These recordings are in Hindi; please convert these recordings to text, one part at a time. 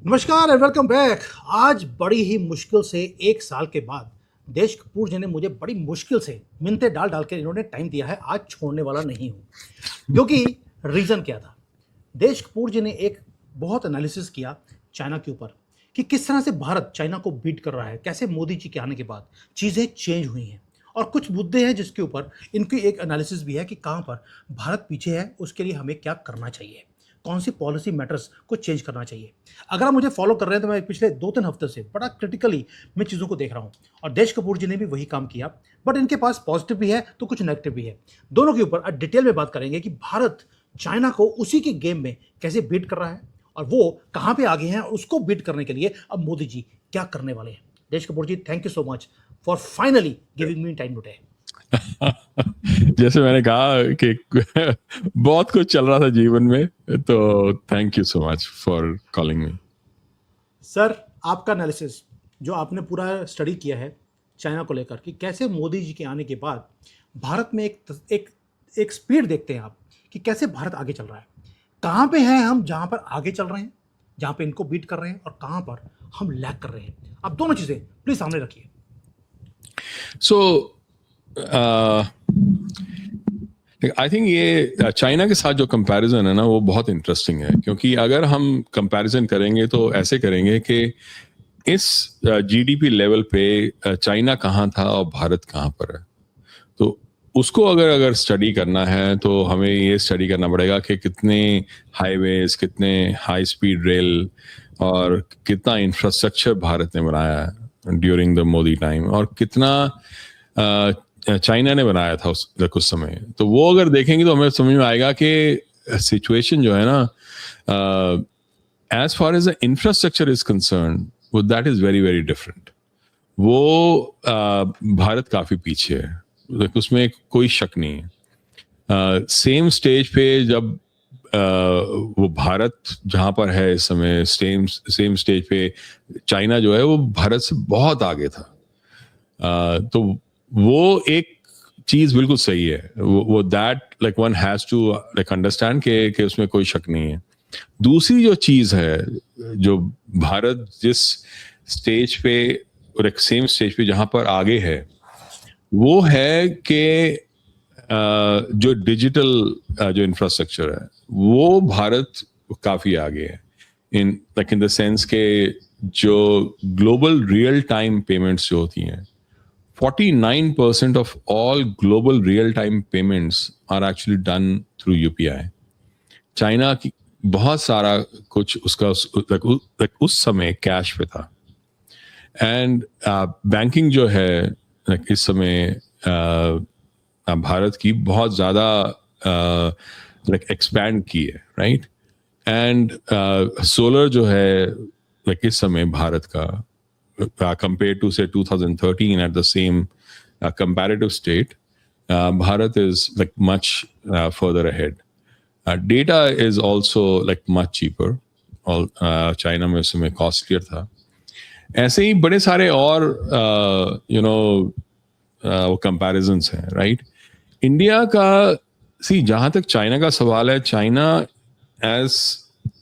नमस्कार एंड वेलकम बैक। आज बड़ी ही मुश्किल से एक साल के बाद देश कपूर जी ने मुझे बड़ी मुश्किल से मिन्नतें डाल डाल के इन्होंने टाइम दिया है। आज छोड़ने वाला नहीं हूँ, क्योंकि रीज़न क्या था। देश कपूर जी ने एक बहुत एनालिसिस किया चाइना के ऊपर कि किस तरह से भारत चाइना को बीट कर रहा है, कैसे मोदी जी के आने के बाद चीज़ें चेंज हुई हैं और कुछ मुद्दे हैं जिसके ऊपर इनकी एक एनालिसिस भी है कि कहाँ पर भारत पीछे है, उसके लिए हमें क्या करना चाहिए, कौन सी पॉलिसी मैटर्स को चेंज करना चाहिए। अगर आप मुझे फॉलो कर रहे हैं तो मैं पिछले 2-3 हफ्ते से बड़ा क्रिटिकली मैं चीज़ों को देख रहा हूँ और देश कपूर जी ने भी वही काम किया। बट इनके पास पॉजिटिव भी है तो कुछ नेगेटिव भी है। दोनों के ऊपर डिटेल में बात करेंगे कि भारत चाइना को उसी के गेम में कैसे बीट कर रहा है और वो कहाँ पे आगे हैं और उसको बीट करने के लिए अब मोदी जी क्या करने वाले हैं। Desh Kapoor ji, thank you so much for finally giving me time today. जैसे मैंने कहा कि बहुत कुछ चल रहा था जीवन में, तो thank you so much for calling me. Sir, आपका एनालिसिस जो आपने पूरा स्टडी किया है चाइना को लेकर कि कैसे मोदी जी के आने के बाद भारत में एक एक स्पीड देखते हैं आप कि कैसे भारत आगे चल रहा है, कहाँ पे हैं हम जहाँ पर आगे चल रहे हैं, जहाँ पे इनको बीट कर रहे हैं और कहाँ पर हम लैग कर रहे हैं। आप दोनों चीज़ें प्लीज सामने रखिए। सो आई थिंक ये चाइना के साथ जो कंपैरिजन है ना, वो बहुत इंटरेस्टिंग है, क्योंकि अगर हम कंपैरिजन करेंगे तो ऐसे करेंगे कि इस जीडीपी लेवल पे चाइना कहाँ था और भारत कहाँ पर है। तो उसको अगर अगर स्टडी करना है तो हमें ये स्टडी करना पड़ेगा कि कितने हाईवेज, कितने हाई स्पीड रेल और कितना इंफ्रास्ट्रक्चर भारत ने बनाया है ड्यूरिंग द मोदी टाइम, और कितना चाइना ने बनाया था उस कुछ समय। तो वो अगर देखेंगे तो हमें समझ में आएगा कि सिचुएशन जो है ना, as far as the infrastructure is concern, वो that is very very different. वो भारत काफी पीछे है, उसमें कोई शक नहीं है। सेम स्टेज पे जब वो भारत जहां पर है इस समय, सेम स्टेज पे चाइना जो है वो भारत से बहुत आगे था। तो वो एक चीज बिल्कुल सही है, वो that like one has to like understand कि उसमें कोई शक नहीं है। दूसरी जो चीज है, जो भारत जिस स्टेज पे और एक सेम स्टेज पे जहां पर आगे है, वो है कि जो डिजिटल जो इंफ्रास्ट्रक्चर है वो भारत काफी आगे है, इन द सेंस के जो ग्लोबल रियल टाइम पेमेंट्स जो होती हैं, 49% of all global real time payments are actually done through UPI. China की बहुत सारा कुछ उसका उस समय कैश पे था। एंड बैंकिंग जो है इस समय भारत की बहुत ज़्यादा एक्सपैंड की है, राइट। एंड सोलर जो है इस समय भारत का, compared to say 2013 at the same comparative state, Bharat is like much further ahead. Data is also like much cheaper. All China में उस समय costlier था। ऐसे ही बड़े सारे और वो comparisons हैं, right? इंडिया का जहाँ तक चाइना का सवाल है, China as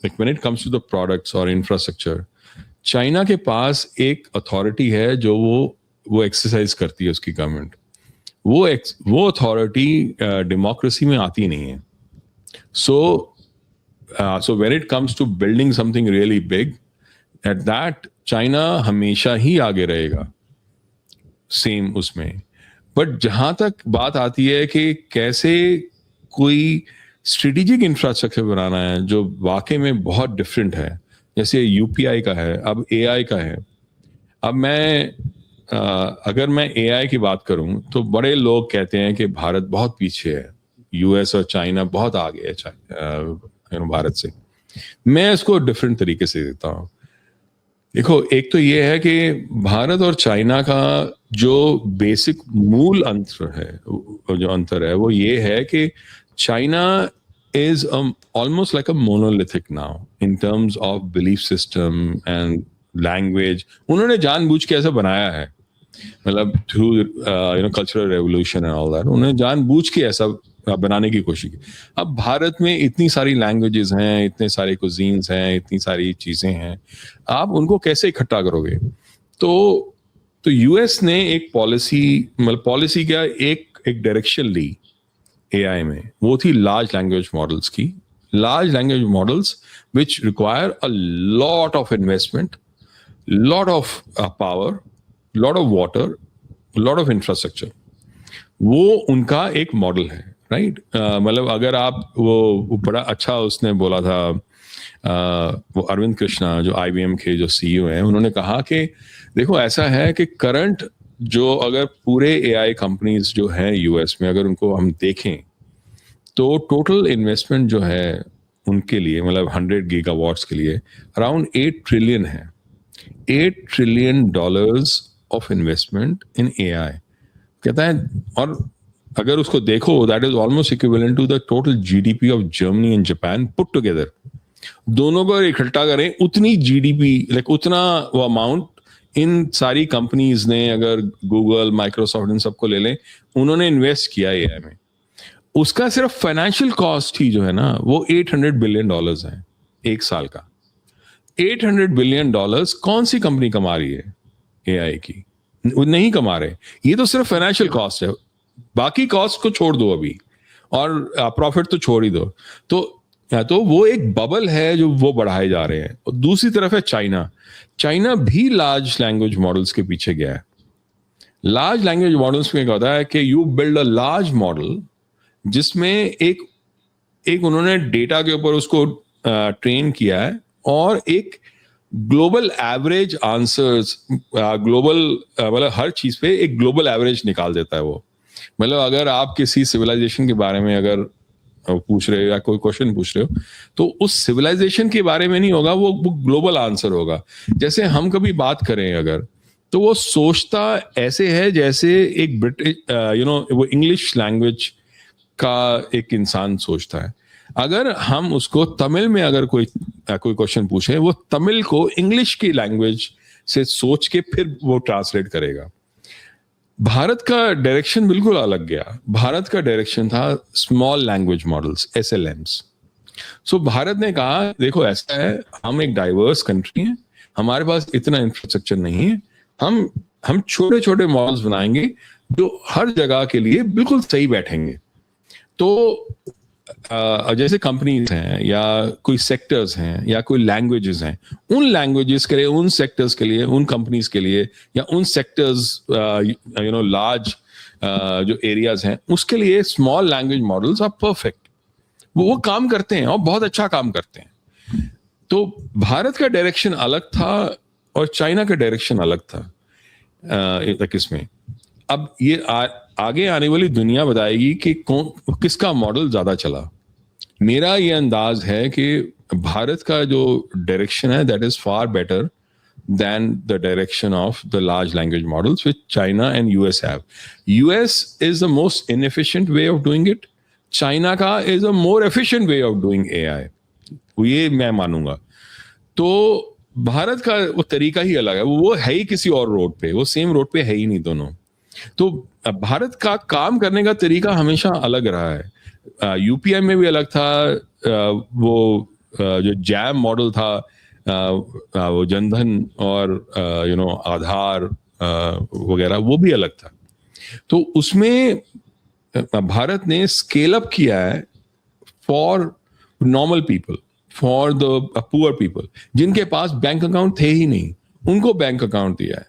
like when it comes to the products or infrastructure, China के पास एक अथॉरिटी है जो वो एक्सरसाइज करती है उसकी गवर्नमेंट। वो अथॉरिटी डेमोक्रेसी में आती नहीं है। So when it comes to building something really big, at that China हमेशा ही आगे रहेगा सेम उसमें। बट जहां तक बात आती है कि कैसे कोई स्ट्रेटेजिक इंफ्रास्ट्रक्चर बनाना है जो वाकई में बहुत डिफरेंट है, जैसे यूपीआई का है, अब एआई का है। अब अगर मैं एआई की बात करूं तो बड़े लोग कहते हैं कि भारत बहुत पीछे है, यूएस और चाइना बहुत आगे है भारत से। मैं इसको डिफरेंट तरीके से देता हूं। देखो, एक तो ये है कि भारत और चाइना का जो बेसिक मूल अंतर है वो ये है कि China is almost like a monolithic now in terms of belief system and language. उन्होंने जानबूझ के ऐसा बनाया है मतलब through cultural revolution and all that, उन्होंने जानबूझ के ऐसा बनाने की कोशिश की। अब भारत में इतनी सारी लैंग्वेजेस हैं, इतने सारे कुजीन्स हैं, इतनी सारी चीजें हैं, आप उनको कैसे इकट्ठा करोगे? तो यूएस ने एक पॉलिसी, मतलब पॉलिसी क्या, एक डायरेक्शन ली एआई में, वो थी लार्ज लैंग्वेज मॉडल्स की। Large language models which require a lot of investment, lot of power, lot of water, lot of infrastructure. वो उनका एक मॉडल है, राइट? मतलब अगर आप वो बड़ा अच्छा उसने बोला था, वो अरविंद कृष्णा जो आईबीएम के जो सीईओ हैं, उन्होंने कहा कि देखो ऐसा है कि करंट जो अगर पूरे एआई कंपनीज जो हैं यूएस में, अगर उनको हम देखें तो टोटल इन्वेस्टमेंट जो है उनके लिए, मतलब 100 गीगावाट्स के लिए अराउंड 8 ट्रिलियन है। $8 trillion of investment in AI कहता है। और अगर उसको देखो, that is almost equivalent to the total GDP of Germany and Japan put together. दोनों को इकट्ठा करें, उतनी जीडीपी, लाइक उतना वो अमाउंट इन सारी कंपनीज ने, अगर गूगल, माइक्रोसॉफ्ट, इन सबको ले लें, उन्होंने इन्वेस्ट किया एआई में। उसका सिर्फ फाइनेंशियल कॉस्ट ही जो है ना, वो $800 बिलियन है एक साल का। $800 बिलियन कौन सी कंपनी कमा रही है एआई की? वो नहीं कमा रहे। ये तो सिर्फ फाइनेंशियल कॉस्ट है, बाकी कॉस्ट को छोड़ दो अभी, और प्रॉफिट तो छोड़ ही दो। तो वो एक बबल है जो वो बढ़ाए जा रहे हैं। और दूसरी तरफ है चाइना। चाइना भी लार्ज लैंग्वेज मॉडल्स के पीछे गया है। लार्ज लैंग्वेज मॉडल्स में क्या होता है कि you build a large model जिसमें एक उन्होंने डेटा के ऊपर उसको ट्रेन किया है, और एक ग्लोबल एवरेज आंसर्स, ग्लोबल मतलब हर चीज पे एक ग्लोबल एवरेज निकाल देता है वो। मतलब अगर आप किसी सिविलाइजेशन के बारे में अगर पूछ रहे हो या कोई क्वेश्चन पूछ रहे हो, तो उस सिविलाइजेशन के बारे में नहीं होगा, वो ग्लोबल आंसर होगा। जैसे हम कभी बात करें अगर, तो वो सोचता ऐसे है जैसे एक ब्रिटिश वो इंग्लिश लैंग्वेज का एक इंसान सोचता है। अगर हम उसको तमिल में अगर कोई क्वेश्चन पूछे, वो तमिल को इंग्लिश की लैंग्वेज से सोच के फिर वो ट्रांसलेट करेगा। भारत का डायरेक्शन बिल्कुल अलग गया। भारत का डायरेक्शन था स्मॉल लैंग्वेज मॉडल्स, एसएलएम्स। सो भारत ने कहा देखो ऐसा है, हम एक डाइवर्स कंट्री हैं, हमारे पास इतना इंफ्रास्ट्रक्चर नहीं है, हम छोटे छोटे मॉडल्स बनाएंगे जो हर जगह के लिए बिल्कुल सही बैठेंगे। तो जैसे कंपनीज हैं या कोई सेक्टर्स हैं या कोई लैंग्वेजेस हैं, उन लैंग्वेजेस के लिए, उन सेक्टर्स के लिए, उन कंपनीज के लिए, या उन सेक्टर्स लार्ज जो एरियाज हैं उसके लिए small language models are perfect. वो काम करते हैं और बहुत अच्छा काम करते हैं। तो भारत का डायरेक्शन अलग था और चाइना का डायरेक्शन अलग था इसमें। अब ये आगे आने वाली दुनिया बताएगी कि किसका मॉडल ज्यादा चला। मेरा ये अंदाज है कि भारत का जो डायरेक्शन है that is far better than the direction of the large language models which China and US have. US is the most inefficient way of doing it. China का is a more efficient way of doing AI. ये मैं मानूंगा। तो भारत का वो तरीका ही अलग है, वो है ही किसी और रोड पे, वो सेम रोड पे है ही नहीं दोनों। तो भारत का काम करने का तरीका हमेशा अलग रहा है। यूपीआई में भी अलग था, वो जो जैम मॉडल था, वो जनधन और आधार वगैरह, वो भी अलग था। तो उसमें भारत ने स्केल अप किया है for normal people, for the poor people जिनके पास बैंक अकाउंट थे ही नहीं, उनको बैंक अकाउंट दिया है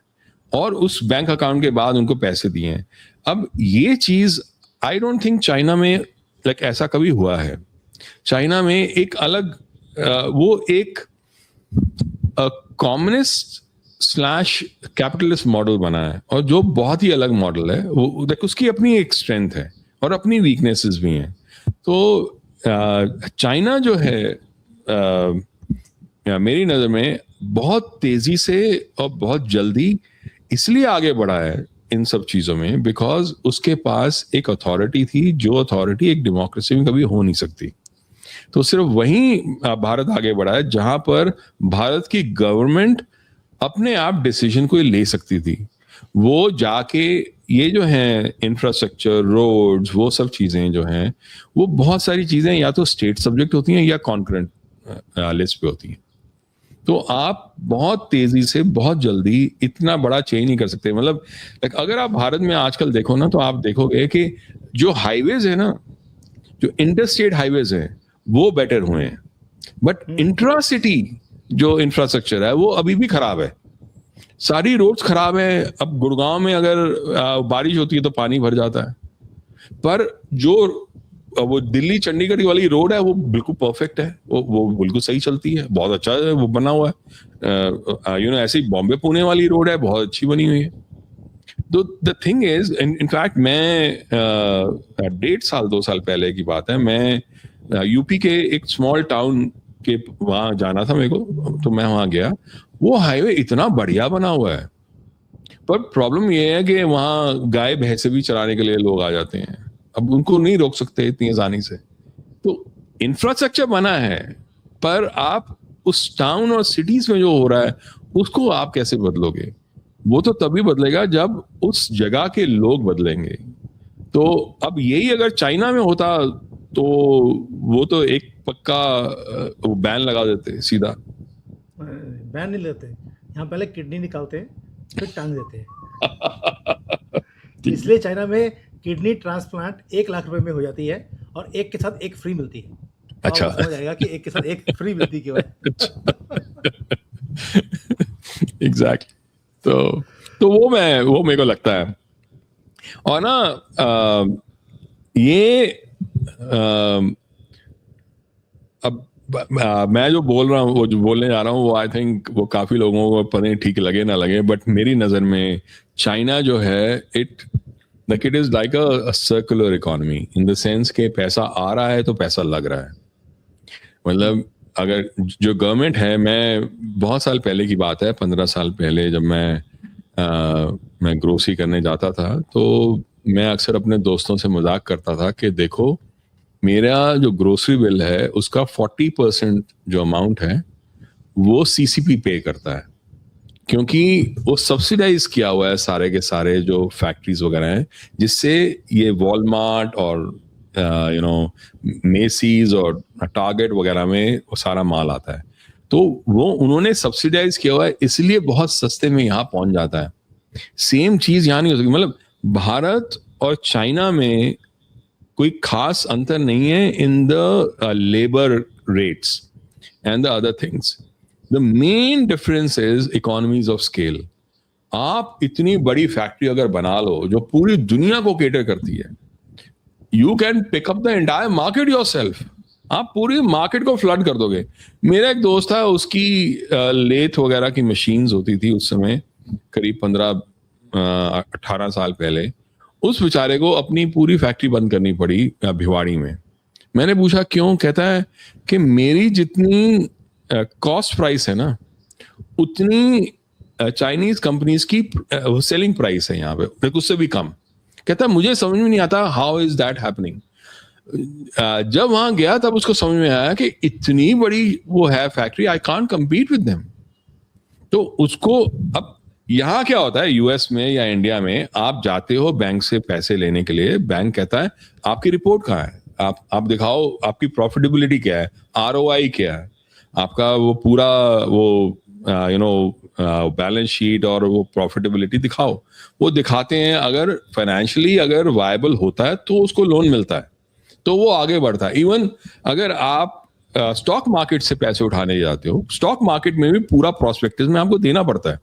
और उस बैंक अकाउंट के बाद उनको पैसे दिए हैं। अब ये चीज आई डोंट थिंक चाइना में लाइक ऐसा कभी हुआ है। चाइना में एक अलग वो एक कम्युनिस्ट स्लैश कैपिटलिस्ट मॉडल बना है, और जो बहुत ही अलग मॉडल है। वो देख, उसकी अपनी एक स्ट्रेंथ है और अपनी वीकनेसेस भी हैं। तो चाइना जो है मेरी नज़र में बहुत तेजी से और बहुत जल्दी इसलिए आगे बढ़ा है इन सब चीज़ों में बिकॉज उसके पास एक अथॉरिटी थी, जो अथॉरिटी एक डेमोक्रेसी में कभी हो नहीं सकती। तो सिर्फ वहीं भारत आगे बढ़ा है जहां पर भारत की गवर्नमेंट अपने आप डिसीजन कोई ले सकती थी। वो जाके ये जो है इंफ्रास्ट्रक्चर, रोड्स, वो सब चीजें जो हैं, वो बहुत सारी चीजें या तो स्टेट सब्जेक्ट होती हैं या कॉन्करेंट लिस्ट पे होती हैं। तो आप बहुत तेजी से बहुत जल्दी इतना बड़ा चेंज नहीं कर सकते। मतलब अगर आप भारत में आजकल देखो ना, तो आप देखोगे कि जो हाईवेज है ना, जो इंटरस्टेट हाईवेज हैं, वो बेटर हुए हैं, बट इंट्रा सिटी जो इंफ्रास्ट्रक्चर है वो अभी भी खराब है। सारी रोड्स खराब है। अब गुड़गांव में अगर बारिश होती है तो पानी भर जाता है, पर जो वो दिल्ली चंडीगढ़ वाली रोड है वो बिल्कुल परफेक्ट है, वो बिल्कुल सही चलती है, बहुत अच्छा है वो बना हुआ है। ऐसे ही बॉम्बे पुणे वाली रोड है, बहुत अच्छी बनी हुई है। तो द थिंग इज, इनफैक्ट मैं 1.5 साल 2 साल पहले की बात है, मैं यूपी के एक स्मॉल टाउन के वहां जाना था मेरे को, तो मैं वहां गया। वो हाईवे इतना बढ़िया बना हुआ है, पर प्रॉब्लम ये है कि वहां गाय भैंसे भी चराने के लिए लोग आ जाते हैं। अब उनको नहीं रोक सकते इतनी आसानी से। तो इंफ्रास्ट्रक्चर बना है, पर आप उस टाउन और सिटीज में जो हो रहा है उसको आप कैसे बदलोगे? वो तो तभी बदलेगा जब उस जगह के लोग बदलेंगे। तो अब यही अगर चाइना में होता तो वो तो एक पक्का वो बैन लगा देते सीधा। बैन नहीं लेते, यहाँ पहले किडनी निकालते हैं फिर टांग देते हैं। इसलिए चाइना में किडनी ट्रांसप्लांट 1 लाख रुपए में हो जाती है और एक के साथ एक फ्री मिलती है। तो अच्छा। आपको समझ आएगा कि एक के साथ एक फ्री मिलती क्यों है। एग्जैक्टली। तो वो मेरे को लगता है। और ना ये अब मैं जो बोल रहा हूँ, वो जो बोलने जा रहा हूँ, वो आई थिंक वो काफी लोगों को पता नहीं ठीक लगे ना लगे, बट मेरी नजर में चाइना जो है it is like a circular economy, in the sense के पैसा आ रहा है तो पैसा लग रहा है। मतलब अगर जो गवर्नमेंट है, मैं बहुत साल पहले की बात है, 15 साल पहले, जब मैं ग्रोसरी करने जाता था, तो मैं अक्सर अपने दोस्तों से मजाक करता था कि देखो, मेरा जो ग्रोसरी बिल है उसका 40% जो अमाउंट है वो सीसीपी पे करता है, क्योंकि वो सब्सिडाइज किया हुआ है सारे के सारे जो फैक्ट्रीज वगैरह हैं, जिससे ये वॉलमार्ट और मेसीज और टारगेट वगैरह में वो सारा माल आता है। तो वो उन्होंने सब्सिडाइज किया हुआ है, इसलिए बहुत सस्ते में यहाँ पहुंच जाता है। सेम चीज यहाँ नहीं हो सकती। मतलब भारत और चाइना में कोई खास अंतर नहीं है in the labour rates and the other things. The main difference is economies of scale. आप इतनी बड़ी फैक्ट्री अगर बना लो जो पूरी दुनिया को केटर करती है, you can pick up the entire market yourself. आप पूरी मार्केट को फ्लड कर दोगे। मेरा एक दोस्त था, उसकी लेथ वगैरह की मशीन्स होती थी उस समय, करीब 15-18 साल पहले। उस बेचारे को अपनी पूरी फैक्ट्री बंद करनी पड़ी भिवाड़ी में। मैंने पूछा क्यों? कहता है कि मेरी जितनी कॉस्ट प्राइस है ना, उतनी चाइनीज कंपनीज की सेलिंग प्राइस है यहाँ पे, उससे भी कम। कहता है मुझे समझ में नहीं आता हाउ इज दैट हैपनिंग। जब वहां गया तब उसको समझ में आया कि इतनी बड़ी वो है factory, I can't compete with them. तो उसको अब यहाँ क्या होता है, यूएस में या इंडिया में, आप जाते हो बैंक से पैसे लेने के लिए, बैंक कहता है आपकी रिपोर्ट कहाँ है, आप दिखाओ, आपकी प्रॉफिटेबिलिटी क्या है, आरओआई क्या है, आपका वो पूरा वो बैलेंस शीट और वो प्रॉफिटेबिलिटी दिखाओ। वो दिखाते हैं, अगर फाइनेंशियली अगर वायबल होता है तो उसको लोन मिलता है, तो वो आगे बढ़ता है। इवन अगर आप स्टॉक मार्केट से पैसे उठाने जाते हो, स्टॉक मार्केट में भी पूरा प्रोस्पेक्टस में आपको देना पड़ता है।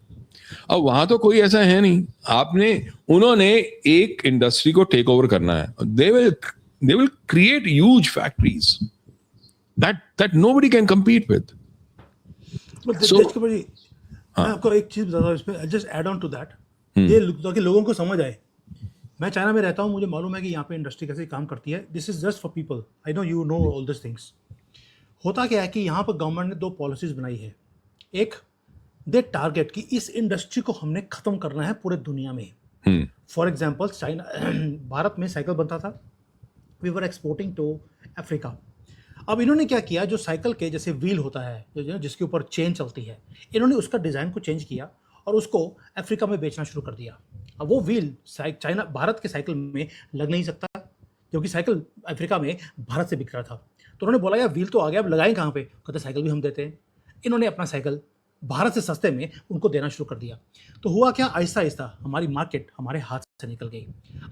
अब वहां तो कोई ऐसा है नहीं, उन्होंने एक इंडस्ट्री को टेक ओवर करना है। They will create huge factories that nobody can compete with. देश के बड़ी, मैं आपको एक चीज बताता हूँ इसमें, just add on to that, ये ताकि लोगों को समझ आए। मैं चाइना में रहता हूँ, मुझे मालूम है कि यहाँ पे इंडस्ट्री कैसे काम करती है। This is just for people, I know you know all this things. होता क्या है कि यहाँ पर गवर्नमेंट ने 2 पॉलिसीज बनाई है। एक, दे टारगेट कि इस इंडस्ट्री को हमने खत्म करना है पूरे दुनिया में। फॉर एग्जाम्पल, चाइना भारत में साइकिल बनता था, we were exporting to Africa. अब इन्होंने क्या किया, जो साइकिल के जैसे व्हील होता है, जो जिसके ऊपर चेन चलती है, इन्होंने उसका डिज़ाइन को चेंज किया और उसको अफ्रीका में बेचना शुरू कर दिया। अब वो व्हील चाइना भारत के साइकिल में लग नहीं सकता, क्योंकि साइकिल अफ्रीका में भारत से बिक रहा था। तो उन्होंने बोला यार व्हील तो आ गया, अब लगाएं कहाँ पे? कहते साइकिल भी हम देते हैं। इन्होंने अपना साइकिल भारत से सस्ते में उनको देना शुरू कर दिया। तो हुआ क्या, आहिस्ता आहिस्ता हमारी मार्केट हमारे हाथ से निकल गई।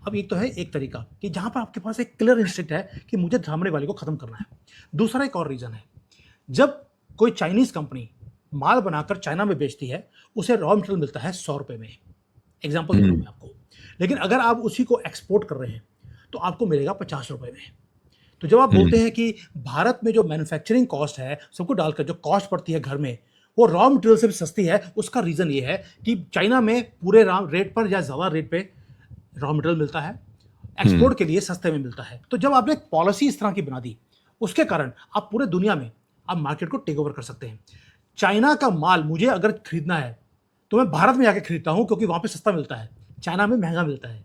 अब एक तो है एक तरीका कि जहाँ पर आपके पास एक क्लियर इंस्ट्रक्ट है कि मुझे सामने वाले को ख़त्म करना है। दूसरा एक और रीज़न है, जब कोई चाइनीज़ कंपनी माल बनाकर चाइना में बेचती है, उसे रॉ मटेरियल मिलता है 100 रुपये में। एग्जाम्पल दे रहा हूँ मैं आपको। लेकिन अगर आप उसी को एक्सपोर्ट कर रहे हैं तो आपको मिलेगा 50 रुपये में। तो जब आप बोलते हैं कि भारत में जो मैन्युफैक्चरिंग कॉस्ट है, सबको डालकर जो कॉस्ट पड़ती है घर में, वो रॉ मटेरियल से भी सस्ती है, उसका रीज़न ये है कि चाइना में पूरे रेट पर या ज़्यादा रेट पे रॉ मटेरियल मिलता है, एक्सपोर्ट के लिए सस्ते में मिलता है। तो जब आपने एक पॉलिसी इस तरह की बना दी, उसके कारण आप पूरे दुनिया में आप मार्केट को टेक ओवर कर सकते हैं। चाइना का माल मुझे अगर खरीदना है तो मैं भारत में जाके खरीदता हूं, क्योंकि वहां पे सस्ता मिलता है, चाइना में महंगा मिलता है।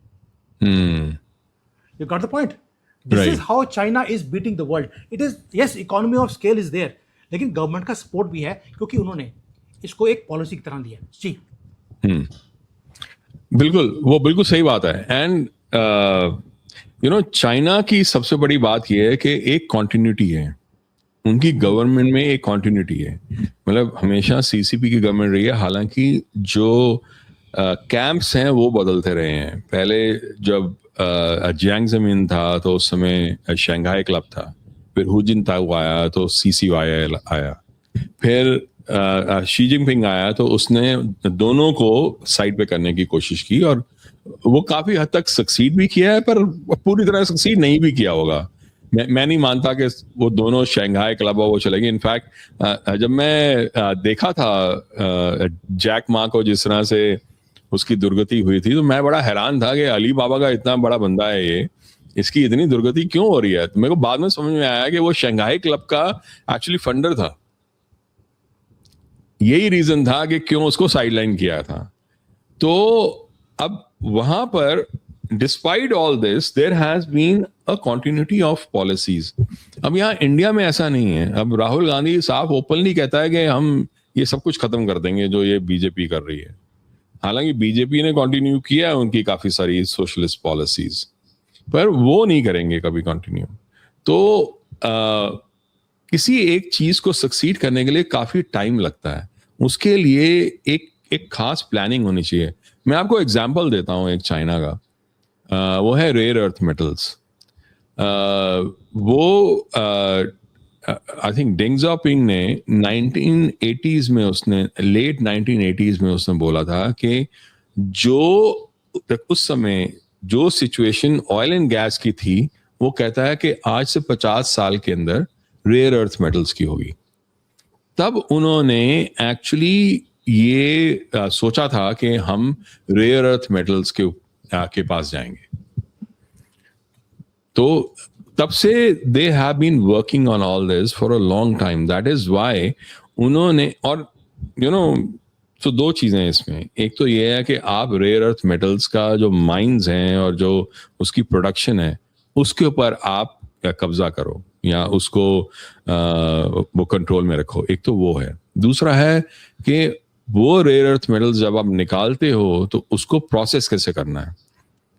You got the point? This is how China is beating the world. It is, yes, economy of scale is there, लेकिन गवर्नमेंट का सपोर्ट भी है, क्योंकि उन्होंने इसको एक पॉलिसी की तरह लिया। जी बिल्कुल, वो बिल्कुल सही बात है। एंड चाइना की सबसे बड़ी बात यह है कि एक कॉन्टिन्यूटी है, उनकी गवर्नमेंट में एक कॉन्टिन्यूटी है। मतलब हमेशा सीसीपी की गवर्नमेंट रही है, हालांकि जो कैंप्स हैं वो बदलते रहे हैं। पहले जब जियांग ज़मीन था तो उस समय शंघाई क्लब था, फिर हु जिनताओ आया तो सीसीवाई आया, फिर शी जिनपिंग आया तो उसने दोनों को साइड पे करने की कोशिश की, और वो काफी हद तक सक्सीड भी किया है, पर पूरी तरह सक्सीड नहीं भी किया होगा। मैं नहीं मानता कि वो दोनों शंघाई क्लब वो चलेगी। इनफैक्ट जब मैं देखा था जैक मा को जिस तरह से उसकी दुर्गति हुई थी, तो मैं बड़ा हैरान था कि अली बाबा का इतना बड़ा बंदा है ये, इसकी इतनी दुर्गति क्यों हो रही है। तो मेरे को बाद में समझ में आया कि वो शंघाई क्लब का एक्चुअली फंडर था। यही रीजन था कि क्यों उसको साइडलाइन किया था। तो अब वहां पर despite all this there has been a continuity of policies. अब यहाँ इंडिया में ऐसा नहीं है। अब राहुल गांधी साफ ओपनली कहता है कि हम ये सब कुछ खत्म कर देंगे जो ये बीजेपी कर रही है। हालांकि बीजेपी ने कंटिन्यू किया है उनकी काफी सारी सोशलिस्ट पॉलिसीज, पर वो नहीं करेंगे कभी कंटिन्यू। तो किसी एक चीज को सक्सीड करने के लिए काफी टाइम लगता है, उसके लिए एक खास प्लानिंग होनी चाहिए। मैं आपको एग्जांपल देता हूं एक चाइना का, वो है रेयर अर्थ मेटल्स। वो आई थिंक डेंग ज़ाओपिंग ने 1980s में, उसने लेट 1980s में उसने बोला था कि जो उस समय जो सिचुएशन ऑयल एंड गैस की थी, वो कहता है कि आज से 50 साल के अंदर रेयर अर्थ मेटल्स की होगी। तब उन्होंने एक्चुअली ये सोचा था कि हम रेयर अर्थ मेटल्स के पास जाएंगे। तो तब से they have been working on all this for a long time. That is why उन्होंने, और तो दो चीजें इसमें, एक तो ये है कि आप रेयर अर्थ मेटल्स का जो माइंस हैं और जो उसकी प्रोडक्शन है उसके ऊपर आप कब्जा करो या उसको वो कंट्रोल में रखो। एक तो वो है। दूसरा है कि वो रेयर अर्थ मेटल्स जब आप निकालते हो तो उसको प्रोसेस कैसे करना है।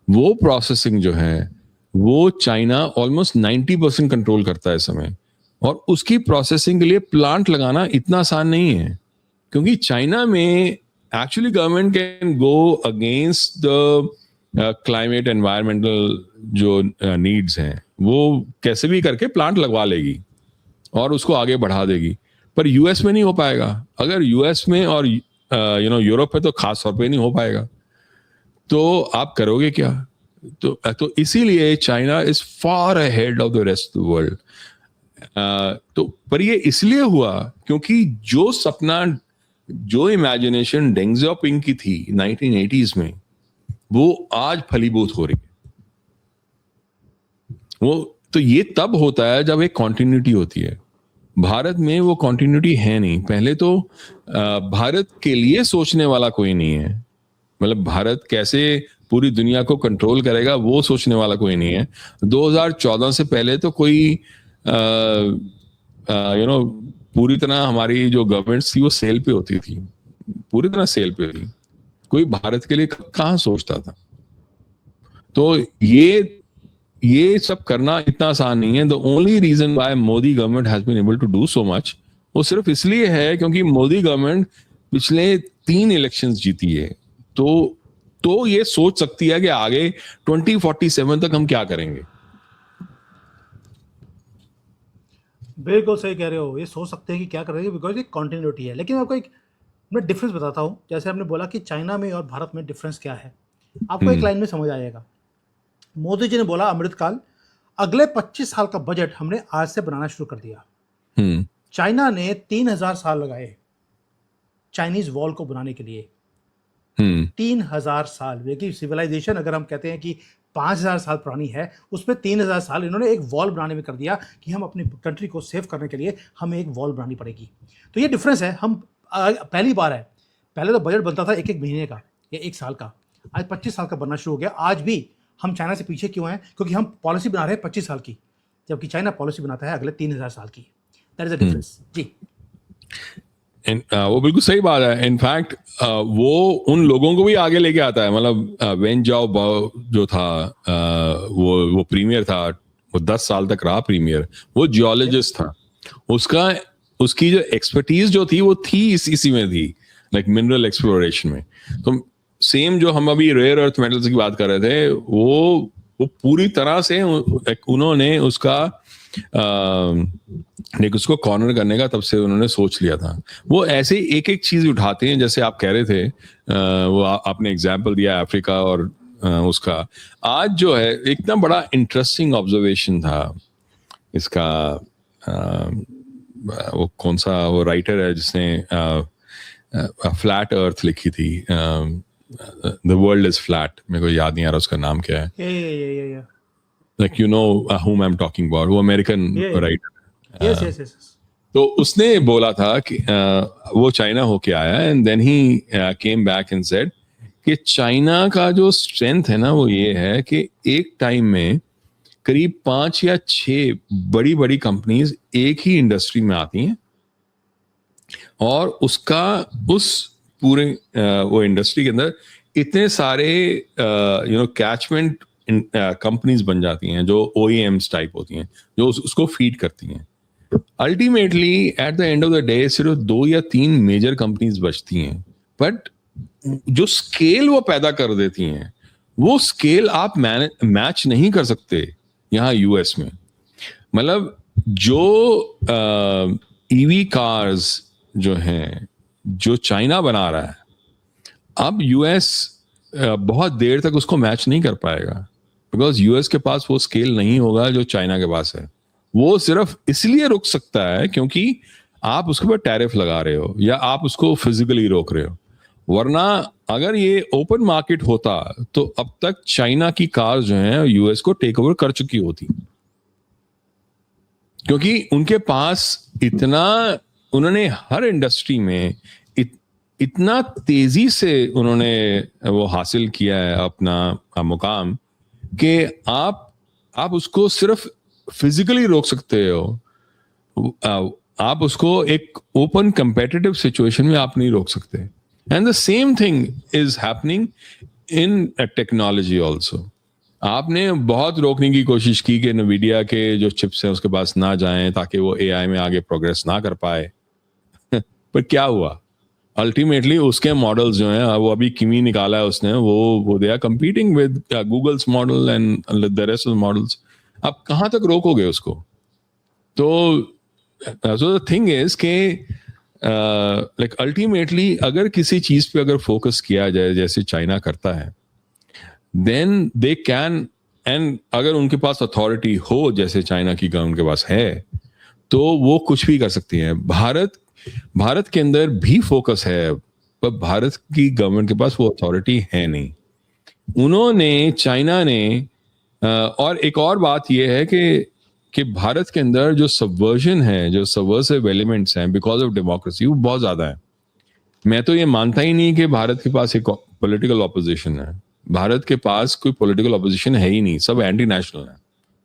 वो प्रोसेसिंग जो है वो चाइना ऑलमोस्ट 90% कंट्रोल करता है इस समय, और उसकी प्रोसेसिंग के लिए प्लांट लगाना इतना आसान नहीं है, क्योंकि चाइना में actually government can go against the climate environmental जो नीड्स हैं, वो कैसे भी करके प्लांट लगवा लेगी और उसको आगे बढ़ा देगी, पर यूएस में नहीं हो पाएगा। अगर यूएस में और यूरोप में तो खास तौर पे नहीं हो पाएगा, तो आप करोगे क्या। तो इसीलिए China is far ahead of the rest of the world. तो पर ये इसलिए हुआ क्योंकि जो सपना, जो इमेजिनेशन डेंग ज़ाओपिंग की थी 1980s में, वो आज फलीभूत हो रही है। वो तो ये तब होता है जब एक कॉन्टिन्यूटी होती है। भारत में वो कॉन्टिन्यूटी है नहीं। पहले तो भारत के लिए सोचने वाला कोई नहीं है। मतलब भारत कैसे पूरी दुनिया को कंट्रोल करेगा वो सोचने वाला कोई नहीं है। 2014 से पहले तो कोई पूरी तरह हमारी जो गवर्नमेंट थी वो सेल पे होती थी, पूरी तरह सेल पे थी। कोई भारत के लिए कहाँ सोचता था? तो ये सब करना इतना आसान नहीं है. The only reason why Modi government has been able to do so much, वो सिर्फ इसलिए है क्योंकि मोदी गवर्नमेंट पिछले 3 इलेक्शंस जीती है. तो ये सोच सकती है कि आगे 2047 तक हम क्या करेंगे. बिल्कुल सही कह रहे हो, ये सोच सकते हैं कि क्या करेंगे, बिकॉज एक कॉन्टिन्यूटी है. लेकिन आपको एक मैं डिफरेंस बताता हूँ. जैसे आपने बोला कि चाइना में और भारत में डिफरेंस क्या है, आपको एक लाइन में समझ आएगा. मोदी जी ने बोला अमृतकाल, अगले 25 साल का बजट हमने आज से बनाना शुरू कर दिया. चाइना ने 3000 साल लगाए चाइनीज वॉल को बनाने के लिए. 3000 साल. देखिए सिविलाइजेशन अगर हम कहते हैं कि 5000 साल पुरानी है, उसमें 3000 साल इन्होंने एक वॉल बनाने में कर दिया कि हम अपनी कंट्री को सेव करने के लिए हमें एक वॉल बनानी पड़ेगी. तो ये डिफरेंस है. हम पहली बार है, पहले तो बजट बनता था एक महीने का या 1 साल का, आज 25 साल का बनना शुरू हो गया. आज भी हम चाइना से पीछे क्यों हैं? क्योंकि हम पॉलिसी बना रहे हैं 25 साल की, जबकि चाइना पॉलिसी बनाता है अगले 3000 साल की. दैट इज अ डिफरेंस जी. वो बिल्कुल सही बात है. इनफैक्ट वो उन लोगों को भी आगे लेके आता है. मतलब वेन जाओ जो था, वो प्रीमियर था, वो 10 साल तक रहा प्रीमियर. वो जियोलॉजिस्ट था. उसकी जो एक्सपर्टीज जो थी वो थी इसी में थी, लाइक मिनरल एक्सप्लोरेशन में. तो सेम जो हम अभी रेयर अर्थ मेटल्स की बात कर रहे थे, वो पूरी तरह से उन्होंने उसको कॉर्नर करने का तब से उन्होंने सोच लिया था. वो ऐसे एक एक चीज उठाते हैं, जैसे आप कह रहे थे, वो आपने एग्जाम्पल दिया अफ्रीका और उसका. आज जो है इतना बड़ा इंटरेस्टिंग ऑब्जर्वेशन था इसका. वो कौन सा वो राइटर है जिसने फ्लैट अर्थ लिखी थी, द वर्ल्ड इज फ्लैट, मेरे को याद नहीं आ रहा उसका नाम क्या है. Like you know whom I'm talking about, वो अमेरिकन राइटर. yes. तो उसने बोला था कि वो चाइना होके आया and then he came back and said कि चाइना का जो स्ट्रेंथ है ना, वो ये है कि एक टाइम में करीब 5 या 6 बड़ी बड़ी कंपनीज एक ही इंडस्ट्री में आती हैं और उस पूरे वो इंडस्ट्री के अंदर इतने सारे कैचमेंट कंपनीज बन जाती हैं जो OEMs टाइप होती हैं, जो उसको फीड करती हैं. Ultimately at the end of the day सिर्फ 2 या 3 मेजर कंपनीज बचती हैं, बट जो स्केल वो पैदा कर देती हैं, वो स्केल आप मैच नहीं कर सकते यहाँ US में. मतलब जो EV कार्स जो हैं, जो चाइना बना रहा है, अब US बहुत देर तक उसको मैच नहीं कर पाएगा, बिकॉज US के पास वो स्केल नहीं होगा जो चाइना के पास है. वो सिर्फ इसलिए रुक सकता है क्योंकि आप उसके ऊपर टैरिफ लगा रहे हो या आप उसको फिजिकली रोक रहे हो. वरना अगर ये ओपन मार्केट होता तो अब तक चाइना की कार्स जो हैं US को टेक ओवर कर चुकी होती, क्योंकि उनके पास उन्होंने हर इंडस्ट्री में इतना तेजी से उन्होंने वो हासिल किया है अपना मुकाम कि आप उसको सिर्फ फिजिकली रोक सकते हो. आप उसको एक ओपन कंपेटिटिव सिचुएशन में आप नहीं रोक सकते. And the same thing is happening in technology also. आपने बहुत रोकने की कोशिश की कि NVIDIA के जो चिप्स हैं उसके पास ना जाएं ताकि वो AI में आगे प्रोग्रेस ना कर पाए. पर क्या हुआ? अल्टीमेटली उसके मॉडल्स जो हैं, वो अभी किमी निकाला है उसने, वो they are competing with Google's model and the rest of the models. आप कहाँ तक रोकोगे उसको? तो द थिंग इज के लाइक अल्टीमेटली अगर किसी चीज पे अगर फोकस किया जाए जैसे चाइना करता है, देन दे कैन, एंड अगर उनके पास अथॉरिटी हो जैसे चाइना की गवर्नमेंट के पास है, तो वो कुछ भी कर सकती है. भारत के अंदर भी फोकस है, पर भारत की गवर्नमेंट के पास वो अथॉरिटी है नहीं. चाइना ने और एक और बात यह है कि भारत के अंदर जो सबवर्जन है, जो सबवर्सिव एलिमेंट्स हैं बिकॉज ऑफ डेमोक्रेसी, वो बहुत ज्यादा है. मैं तो ये मानता ही नहीं कि भारत के पास एक पॉलिटिकल ऑपोजिशन है. भारत के पास कोई पॉलिटिकल ऑपोजिशन है ही नहीं. सब एंटी नेशनल है,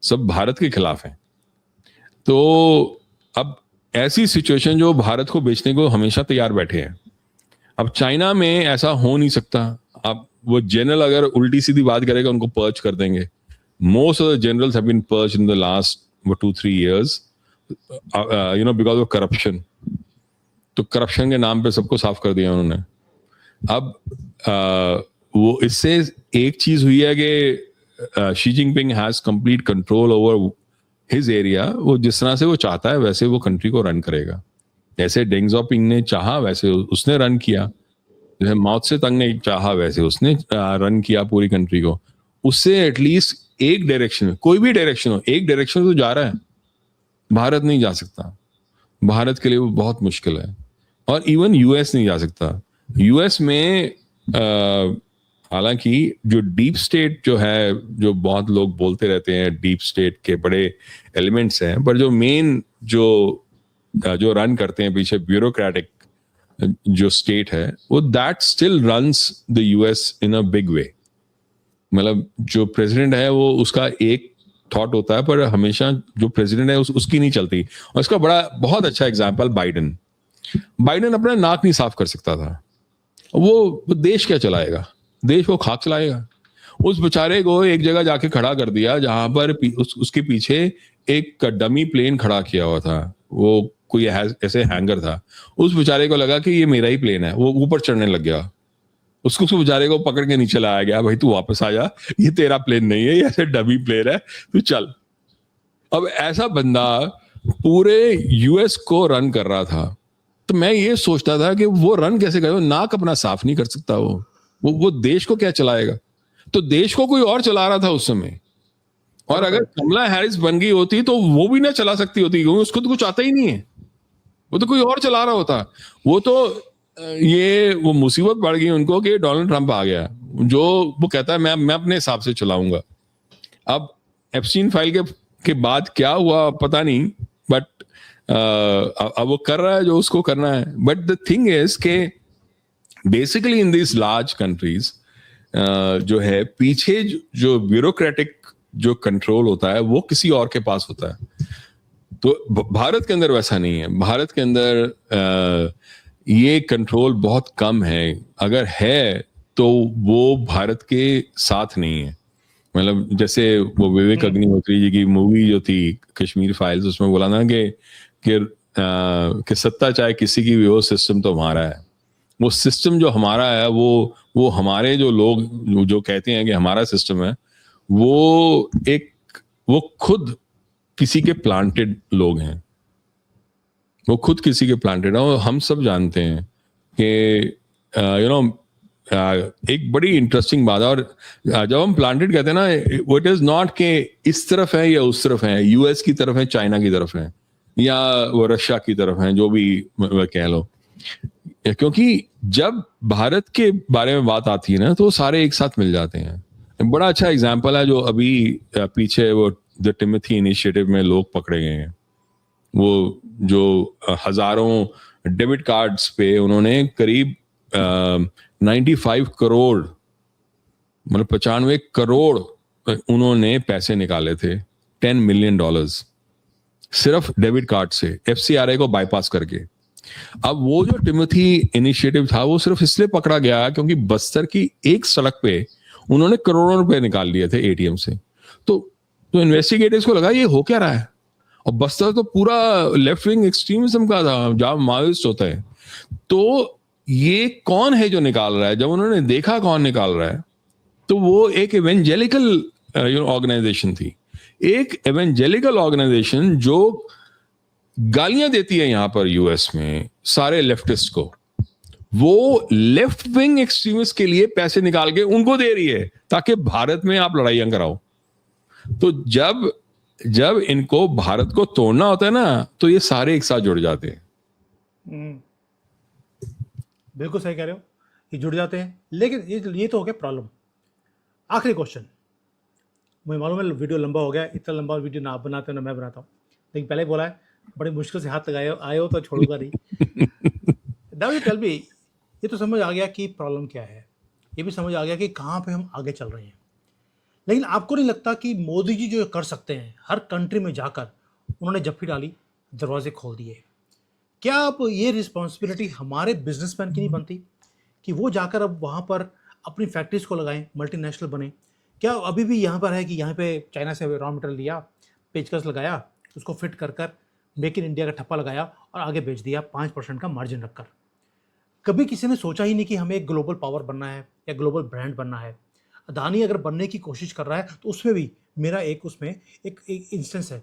सब भारत के खिलाफ है. तो अब ऐसी सिचुएशन जो भारत को बेचने को हमेशा तैयार बैठे हैं, अब चाइना में ऐसा हो नहीं सकता। अब वो जनरल अगर उल्टी सीधी बात करेगा उनको पर्च कर देंगे। Most of the generals have been purge in the last 2-3 years, because of corruption. तो करप्शन के नाम पे सबको साफ कर दिया उन्होंने। अब वो इससे एक चीज हुई है कि Xi Jinping has complete control over his area. वो जिस तरह से वो चाहता है वैसे वो कंट्री को रन करेगा। जैसे डेंग ज़ाओपिंग ने चाहा वैसे उसने रन किया, जैसे माओ त्से तंग ने चाहा वैसे उसने रन किया पूरी कंट्री को। उससे एटलीस्ट एक डायरेक्शन में, कोई भी डायरेक्शन हो, एक डायरेक्शन तो जा रहा है। भारत नहीं जा सकता, भारत के लिए वो बहुत मुश्किल है। और इवन यूएस नहीं जा सकता। यूएस में हालांकि जो डीप स्टेट जो है, जो बहुत लोग बोलते रहते हैं डीप स्टेट के बड़े एलिमेंट्स हैं, पर जो मेन जो रन करते हैं पीछे ब्यूरोक्रेटिक जो स्टेट है, वो that still runs the US in a big way. मतलब जो प्रेसिडेंट है वो उसका एक थॉट होता है, पर हमेशा जो प्रेसिडेंट है उसकी नहीं चलती। और इसका बहुत अच्छा एग्जांपल बाइडेन अपना नाक नहीं साफ कर सकता था। वो देश क्या चलाएगा? देश वो खाक चलाएगा। उस बेचारे को एक जगह जाके खड़ा कर दिया जहां पर उसके पीछे एक डमी प्लेन खड़ा किया हुआ था। वो कोई ऐसे हैंगर था। उस बेचारे को लगा कि ये मेरा ही प्लेन है, वो ऊपर चढ़ने लग गया। उसको बेचारे को पकड़ के नीचे लाया गया, भाई तू वापस आ जा, ये तेरा प्लेन नहीं है, ये ऐसे डमी प्लेन है, तू चल। अब ऐसा बंदा पूरे यूएस को रन कर रहा था। तो मैं ये सोचता था कि वो रन कैसे करे? नाक अपना साफ नहीं कर सकता। वो देश को क्या चलाएगा? तो देश को कोई और चला रहा था उस समय। और अगर कमला हैरिस बन गई होती तो वो भी ना चला सकती होती, क्योंकि उसको तो कुछ आता ही नहीं है। वो तो कोई और चला रहा होता। वो तो वो मुसीबत पड़ गई उनको कि डोनाल्ड ट्रंप आ गया, जो वो कहता है मैं अपने हिसाब से चलाऊंगा। अब एप्स्टीन फाइल के बाद क्या हुआ पता नहीं, बट अब वो कर रहा है जो उसको करना है। बट द थिंग इज के basically in this large countries जो है पीछे जो ब्यूरोक्रेटिक जो कंट्रोल होता है वो किसी और के पास होता है। तो भारत के अंदर वैसा नहीं है। भारत के अंदर ये कंट्रोल बहुत कम है। अगर है तो वो भारत के साथ नहीं है। मतलब जैसे वो विवेक अग्निहोत्री जी की मूवी जो थी कश्मीर फाइल्स, उसमें बोला ना कि सत्ता चाहे किसी की भी हो, सिस्टम तो हमारा है। वो सिस्टम जो हमारा है वो हमारे जो लोग जो कहते हैं कि हमारा सिस्टम है, वो खुद किसी के प्लांटेड लोग हैं। वो खुद किसी के प्लांटेड है। और हम सब जानते हैं कि एक बड़ी इंटरेस्टिंग बात है। और जब हम प्लांटेड कहते हैं ना, वो इट इज नॉट के इस तरफ है या उस तरफ है, यूएस की तरफ है, चाइना की तरफ है, या वो रशिया की तरफ है, जो भी कह लो। क्योंकि जब भारत के बारे में बात आती है ना तो सारे एक साथ मिल जाते हैं। बड़ा अच्छा एग्जाम्पल है जो अभी पीछे वो द टिमोथी इनिशिएटिव में लोग पकड़े गए हैं। वो जो हजारों डेबिट कार्ड्स पे उन्होंने करीब 95 करोड़, मतलब 95 करोड़ उन्होंने पैसे निकाले थे, $10 मिलियन सिर्फ डेबिट कार्ड से, एफसीआरए को बाईपास करके। अब वो जो टिमोथी इनिशिएटिव था वो सिर्फ इसलिए पकड़ा गया क्योंकि बस्तर की एक सड़क पे उन्होंने करोड़ों रुपए निकाल लिए थे एटीएम से। तो इन्वेस्टिगेटर्स को लगा ये हो क्या रहा है। और बस्तर तो पूरा लेफ्ट विंग एक्सट्रीमिज्म का था, जहां माओइस्ट होता है। तो ये कौन है जो निकाल रहा है? जब उन्होंने देखा कौन निकाल रहा है, तो वो एक इवेंजेलिकल ऑर्गेनाइजेशन थी। एक इवेंजेलिकल ऑर्गेनाइजेशन जो गालियां देती है यहां पर यूएस में सारे लेफ्टिस्ट को। वो लेफ्ट विंग एक्सट्रीमिस्ट के लिए पैसे निकाल के उनको दे रही है ताकि भारत में आप लड़ाइयां कराओ। तो जब इनको भारत को तोड़ना होता है ना, तो ये सारे एक साथ जुड़ जाते हैं। बिल्कुल सही कह रहे हो, ये जुड़ जाते हैं। लेकिन ये तो हो गया प्रॉब्लम। आखिरी क्वेश्चन, मुझे मालूम है वीडियो लंबा हो गया, इतना लंबा वीडियो ना आप बनाते हो ना मैं बनाता हूँ, लेकिन पहले बोला है बड़ी मुश्किल से हाथ लगाए आए हो तो छोड़ूंगा नहीं। नाउ यू टेल मी, ये तो समझ आ गया कि प्रॉब्लम क्या है, ये भी समझ आ गया कि कहाँ पे हम आगे चल रहे हैं। लेकिन आपको नहीं लगता कि मोदी जी जो कर सकते हैं, हर कंट्री में जाकर उन्होंने जप्फी डाली, दरवाजे खोल दिए, क्या अब ये रिस्पॉन्सिबिलिटी हमारे बिजनेसमैन की नहीं बनती कि वो जाकर अब वहाँ पर अपनी फैक्ट्रीज को लगाएं, मल्टीनेशनल बने? क्या अभी भी यहाँ पर है कि यहाँ पे चाइना से रॉ मटेरियल लिया, पेचकस लगाया, उसको फिट कर कर मेक इन इंडिया का ठप्पा लगाया और आगे बेच दिया 5% का मार्जिन रखकर? कभी किसी ने सोचा ही नहीं कि हमें एक ग्लोबल पावर बनना है या ग्लोबल ब्रांड बनना है। अदानी अगर बनने की कोशिश कर रहा है तो उसमें भी मेरा एक इंस्टेंस है।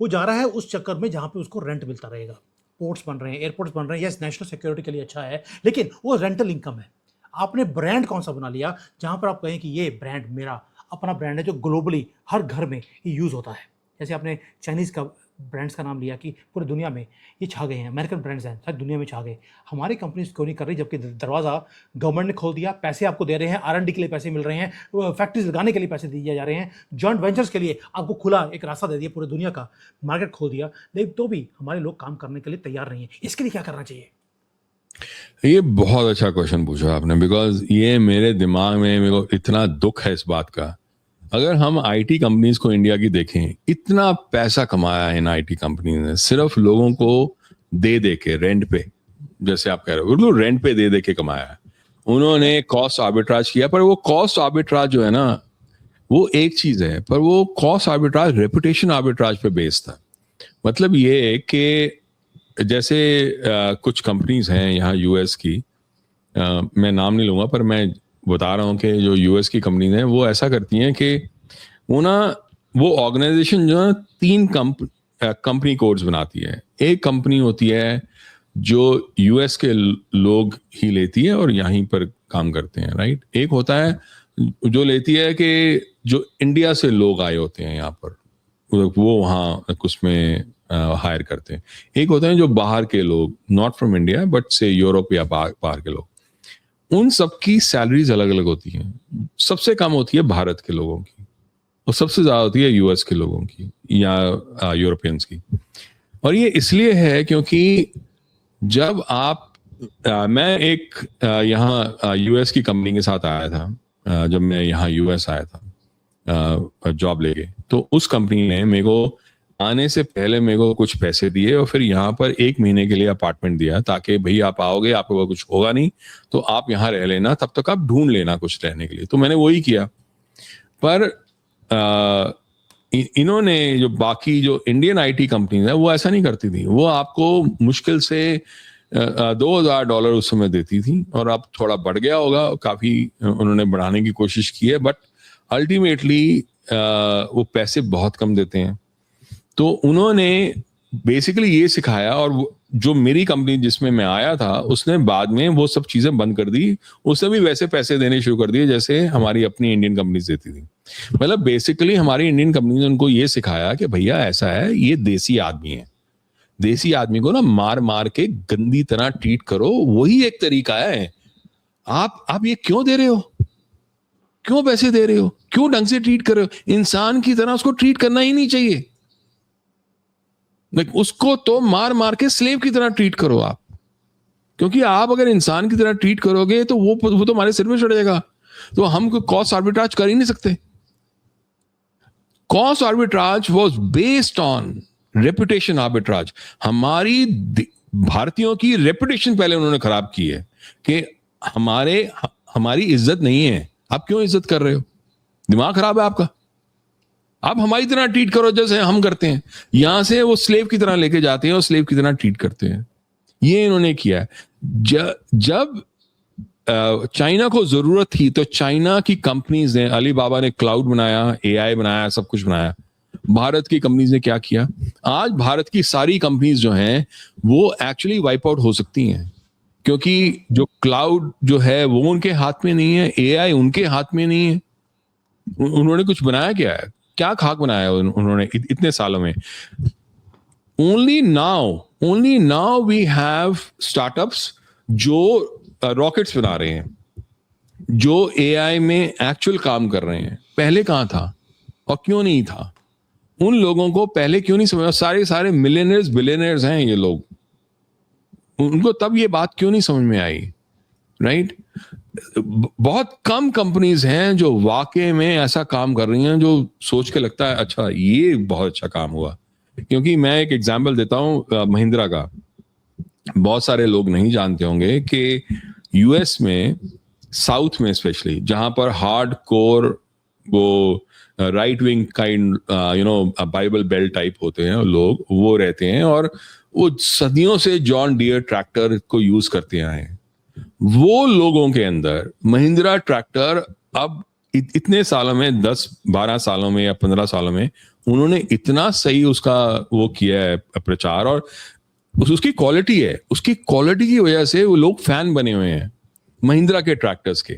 वो जा रहा है उस चक्कर में जहाँ पे उसको रेंट मिलता रहेगा। पोर्ट्स बन रहे हैं, एयरपोर्ट्स बन रहे हैं, यस नेशनल सिक्योरिटी के लिए अच्छा है, लेकिन वो रेंटल इनकम है। आपने ब्रांड कौन सा बना लिया जहाँ पर आप कहें कि ये ब्रांड मेरा अपना ब्रांड है जो ग्लोबली हर घर में ये यूज़ होता है? जैसे आपने चाइनीज़ का ब्रांड्स का नाम लिया कि पूरी दुनिया में ये छा गए हैं, अमेरिकन ब्रांड्स हैं, शायद दुनिया में छा गए। हमारी कंपनीज क्यों नहीं कर रही, जबकि दरवाज़ा गवर्नमेंट ने खोल दिया, पैसे आपको दे रहे हैं, R&D के लिए पैसे मिल रहे हैं, फैक्ट्रीज लगाने के लिए पैसे दिए जा रहे हैं, जॉइंट वेंचर्स के लिए आपको खुला एक रास्ता दे दिया, पूरी दुनिया का मार्केट खोल दिया, लेकिन तो भी हमारे लोग काम करने के लिए तैयार नहीं है। इसके लिए क्या करना चाहिए? ये बहुत अच्छा क्वेश्चन पूछा आपने, बिकॉज ये मेरे दिमाग में, मेरे को इतना दुख है इस बात का। अगर हम आईटी कंपनीज को इंडिया की देखें, इतना पैसा कमाया है इन आईटी कंपनीज ने सिर्फ लोगों को दे दे के, रेंट पे, जैसे आप कह रहे हो, रेंट पे दे दे के कमाया है। उन्होंने कॉस्ट आर्बिट्राज किया, पर वो कॉस्ट आर्बिट्राज जो है ना, वो एक चीज है, पर वो कॉस्ट आर्बिट्राज रेपुटेशन आर्बिट्राज पे बेस्ड था। मतलब ये है कि जैसे कुछ कंपनीज हैं यहाँ यूएस की, मैं नाम नहीं लूंगा, पर मैं बता रहा हूँ कि जो यूएस की कंपनीज हैं वो ऐसा करती हैं कि वो ऑर्गेनाइजेशन जो है 3 कंपनी कोड्स बनाती है। एक कंपनी होती है जो यूएस के लोग ही लेती है और यहीं पर काम करते हैं, राइट। एक होता है जो लेती है कि जो इंडिया से लोग आए होते हैं यहाँ पर, वो वहाँ उसमें हायर करते हैं। एक होते हैं जो बाहर के लोग, नॉट फ्रॉम इंडिया बट से यूरोप या बाहर के लोग। उन सबकी सैलरीज अलग अलग होती हैं। सबसे कम होती है भारत के लोगों की और सबसे ज्यादा होती है यूएस के लोगों की या यूरोपियंस की। और ये इसलिए है क्योंकि जब आप मैं एक यहाँ यूएस की कंपनी के साथ आया था, जब मैं यहाँ यूएस आया था जॉब लेके, तो उस कंपनी ने मेरे को आने से पहले मेरे को कुछ पैसे दिए और फिर यहाँ पर 1 महीने के लिए अपार्टमेंट दिया, ताकि भाई आप आओगे, आपको कुछ होगा नहीं तो आप यहाँ रह लेना, तब तक आप ढूंढ लेना कुछ रहने के लिए। तो मैंने वही किया। पर इन्होंने जो बाकी जो इंडियन आईटी कंपनीज है वो ऐसा नहीं करती थी। वो आपको मुश्किल से $2,000 उस समय देती थी, और अब थोड़ा बढ़ गया होगा, काफी उन्होंने बढ़ाने की कोशिश की है, बट अल्टीमेटली वो पैसे बहुत कम देते हैं। तो उन्होंने बेसिकली ये सिखाया, और जो मेरी कंपनी जिसमें मैं आया था उसने बाद में वो सब चीजें बंद कर दी। उसने भी वैसे पैसे देने शुरू कर दिए जैसे हमारी अपनी इंडियन कंपनीज देती थी। मतलब बेसिकली हमारी इंडियन कंपनी ने उनको ये सिखाया कि भैया ऐसा है, ये देसी आदमी है, देसी आदमी को ना मार मार के गंदी तरह ट्रीट करो, वही एक तरीका है। आप ये क्यों दे रहे हो, क्यों पैसे दे रहे हो, क्यों ढंग से ट्रीट कर रहे हो? इंसान की तरह उसको ट्रीट करना ही नहीं चाहिए। उसको तो मार मार के स्लेव की तरह ट्रीट करो आप, क्योंकि आप अगर इंसान की तरह ट्रीट करोगे तो वो तो हमारे सिर में चढ़ जाएगा। तो हम कॉस्ट आर्बिट्राज कर ही नहीं सकते। Cost arbitrage was based on reputation arbitrage. हमारी भारतीयों की रेपुटेशन पहले उन्होंने खराब की है कि हमारी इज्जत नहीं है। आप क्यों इज्जत कर रहे हो? दिमाग खराब है आपका? आप हमारी तरह ट्रीट करो जैसे हम करते हैं। यहां से वो स्लेव की तरह लेके जाते हैं और स्लेव की तरह ट्रीट करते हैं। ये इन्होंने किया है। जब चाइना को जरूरत थी तो चाइना की कंपनीज ने, अलीबाबा ने क्लाउड बनाया, एआई बनाया, सब कुछ बनाया। भारत की कंपनीज ने क्या किया? आज भारत की सारी कंपनीज जो हैं वो एक्चुअली वाइप आउट हो सकती हैं, क्योंकि जो क्लाउड जो है वो उनके हाथ में नहीं है, एआई उनके हाथ में नहीं है। उन्होंने कुछ बनाया क्या है? क्या खाक बनाया उन्होंने इतने सालों में? Only now we have startups जो रॉकेट्स बना रहे हैं, जो एआई में एक्चुअल काम कर रहे हैं। पहले कहां था और क्यों नहीं था? उन लोगों को पहले क्यों नहीं समझा? सारे मिलियनर्स बिलियनर्स हैं ये लोग, उनको तब ये बात क्यों नहीं समझ में आई? राइट? बहुत कम कंपनीज हैं जो वाकई में ऐसा काम कर रही हैं, जो सोच के लगता है अच्छा ये बहुत अच्छा काम हुआ। क्योंकि मैं एक एग्जांपल देता हूं महिंद्रा का। बहुत सारे लोग नहीं जानते होंगे कि यूएस में, साउथ में स्पेशली, जहां पर हार्ड कोर वो right wing kind Bible belt type होते हैं लोग, वो रहते हैं और वो सदियों से जॉन डियर ट्रैक्टर को यूज करते आए हैं। वो लोगों के अंदर महिंद्रा ट्रैक्टर अब इतने सालों में, 10-12 सालों में या 15 सालों में, उन्होंने इतना सही उसका वो किया है प्रचार, और उसकी क्वालिटी है, उसकी क्वालिटी की वजह से वो लोग फैन बने हुए हैं महिंद्रा के ट्रैक्टर्स के।